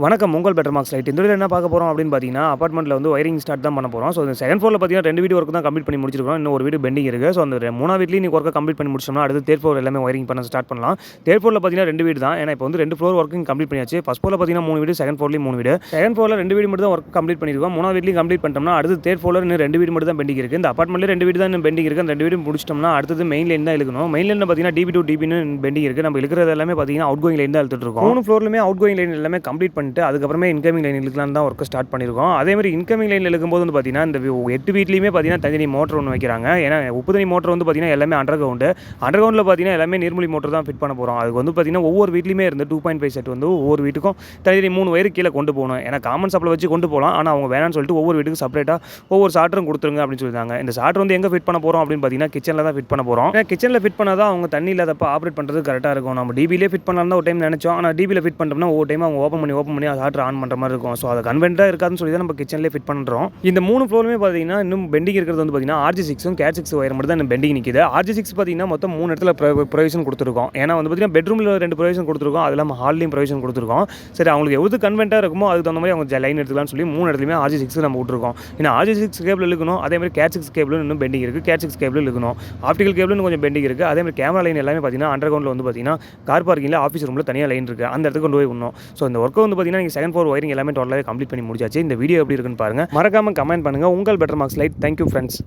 வணக்கம் உங்கள் better marks light. இந்த வீடியோ என்ன பார்க்க போகிறோம் அப்படின்னு பார்த்தீங்கன்னா, அப்பார்ட்மெண்ட்டில் வந்து ஒயரிங் ஸ்டார்ட் தான் பண்ண போகிறோம். ஸோ இந்த செகண்ட் ஃப்ளோரில் பார்த்தீங்கன்னா 2 வீடு ஒர்க் தான் கம்ப்ளீட் பண்ணி முடிச்சிருக்கோம். இன்னும் ஒரு வீடு பெண்டிங் இருக்குது. ஸோ அந்த 3ஆவது வீட்லையும் நீங்கள் ஒர்க்கை கம்ப்ளீட் பண்ணி முடிச்சோம்னா அடுத்து தேர்ட் ஃப்ளோர் எல்லாமே ஒயரிங் பண்ண ஸ்டார்ட் பண்ணலாம். தேர்ட் ஃப்ளோரில் பார்த்தீங்கன்னா 2 வீடு தான். ஏன்னா இப்போ வந்து 2 ஃப்ளோர் ஒர்க்கிங் கம்ப்ளீட் பண்ணியாச்சு. ஃபர்ஸ்ட் ஃப்ளோரில் பார்த்தீங்கன்னா 3 வீடு, செகண்ட் ஃப்ளோர்லையும் 3 வீடு. செகண்ட் ஃப்ளோரில் 2 வீடு மட்டும் தான் ஒர்க் கம்ப்ளீட் பண்ணியிருக்கோம். 3ஆவது வீட்லையும் கம்ப்ளீட் பண்ணிட்டோம்னா அடுத்து தேர்ட் ஃப்ளோரில் இன்னும் 2 வீடு மட்டும் தான் பெண்டிங் இருக்குது. இந்த அப்பார்ட்மெண்ட்லேயே 2 வீடு தான் இன்னும் பெண்டிங் இருக்குது. அந்த 2 வீடு முடிச்சிட்டோம்னா அடுத்தது மெயின் லைன் தான் இழுக்கணும். மெயின் லைனில் பார்த்தீங்கன்னா டிபி டு டிபின்னு பெண்டிங் இருக்குது. நம்ம இழுக்கிறது எல்லாமே பார்த்தீங்கன்னா அவுட் கோயிங் லைன் தான் இழுத்துட்டு இருக்கோம். 3 ஃப்ளோர்லையுமே அவுட் கோயிங் லைன் எல்லாமே கம்ப்ளீட் பண்ணிட்டு அதுக்கப்புறமே இன்கமிங் லைன் இழுக்கலாம் தான் ஒர்க் ஸ்டார்ட் பண்ணியிருக்கோம். அதேமாதிரி இன்கமிங் லைனில் இருக்கும்போது வந்து பார்த்தீங்கன்னா இந்த 8 வீட்லையுமே பார்த்தீங்கன்னா தனி மோட்டர் ஒன்று வைக்கிறாங்க. ஏன்னா உப்புதனி மோட்டர் வந்து பார்த்தீங்கன்னா எல்லாமே அண்டர் கிரவுண்டில் பார்த்தீங்கன்னா எல்லாமே நீர்மூழ்கி மோட்டர் தான் ஃபிட் பண்ண போகிறோம். அதுக்கு வந்து பார்த்தீங்கன்னா ஒவ்வொரு வீட்லையுமே இருந்து 2.5 செட் வந்து ஒவ்வொரு வீட்டுக்கும் தனி 3 வயர் கீழே கொண்டு போகணும். ஏன்னா காமன் சப்ளை வச்சு கொண்டு போகலாம். ஆனால் அவங்க வேணான்னு சொல்லிட்டு ஒவ்வொரு வீட்டுக்கு செப்பரேட்டாக ஒவ்வொரு சார்ட்டரும் கொடுத்துருங்க அப்படின்னு சொல்லியிருந்தாங்க. இந்த சார்ட்டர் வந்து எங்கே ஃபிட் பண்ண போகிறோம் அப்படின்னு பார்த்தீங்கன்னா கிச்சனில் தான் ஃபிட் பண்ண போகிறோம். ஏன்னா கிச்சனில் ஃபிட் பண்ணால் தான் அவங்க தண்ணி இல்லாதப்போ ஆப்ரேட் பண்ணுறது கரெக்டாக இருக்கும். நம்ம டிபிலே ஃபிட் பண்ணலாம் ஒரு டைம் நினச்சோம். ஆனால் டிபியில் ஃபிட் பண்ணிட்டோம்னா ஒவ்வொரு டைம் அவங்க ஓப்பன் பண்ணி சார்ட்டர் ஆன் பண்ணுற மாதிரி இருக்கும். ஸோ அதை கன்வென்ட்டாக இருக்காதுன்னு சொல்லி தான் நம்ம கிச்சன்லேயே ஃபிட் பண்ணுறோம். இந்த 3 ஃப்ளோருமே பார்த்தீங்கன்னா இன்னும் பெண்டிங் இருக்கிறது வந்து பார்த்தீங்கன்னா RG6 CAT 6 ஒயர் மட்டும் தான் இன்னும் பெண்டிங் நிற்கிது. RG6 பார்த்தீங்கன்னா மொத்தம் 3 இடத்துல ப்ரொவிஷன் கொடுத்துருக்கோம். ஏன்னா வந்து பார்த்தீங்கன்னா பெட்ரூமில் 2 ப்ரொவிஷன் கொடுத்துருக்கோம். அது இல்லாமல் ஹால்லையும் ப்ரொவிஷன் கொடுத்துருக்கோம். சரி அவங்களுக்கு எது கன்வென்ட்டாக இருக்குமோ அதுக்கு தகுந்த மாதிரி அவங்க லைன் எடுத்துக்கலாம்னு சொல்லி 3 இடத்துலையுமே RG6 நம்ம விட்டுருக்கோம். ஏன்னா RG6 கேபிள் இழுக்கணும். அதேமாதிரி CAT 6 கேபிள் இன்னும் பெண்டிங் இருக்குது. CAT 6 கேபிள் இழுக்கணும். ஆப்டிகல் கேபிள் கொஞ்சம் பெண்டிங் இருக்குது. அதேமாதிரி கேமரா லைன் எல்லாமே பார்த்தீங்கன்னா அண்டர் கிரவுண்டில் வந்து பார்த்தீங்கன்னா கார் பார்க்கிங்கில் ஆஃபீஸ் ரூமில் தனியாக லைன் இருக்குது. அந்த இடத்துக்கு கொண்டு போய் விடணும். ஸோ இந்த ஒர்க்கை வந்து பார்த்தீங்கன்னா நீங்கள் செகண்ட் ஃப்ளோர் ஒயரிங் எல்லாமே டோட்டலாகவே கம்ப்ளீட் பண்ணி முடிச்சாச்சு. இந்த வீடியோ எப்படி இருக்குன்னு பாருங்கள். மறக்காமல் கமெண்ட் பண்ணுங்கள். உங்கள் better marks light. Thank you friends.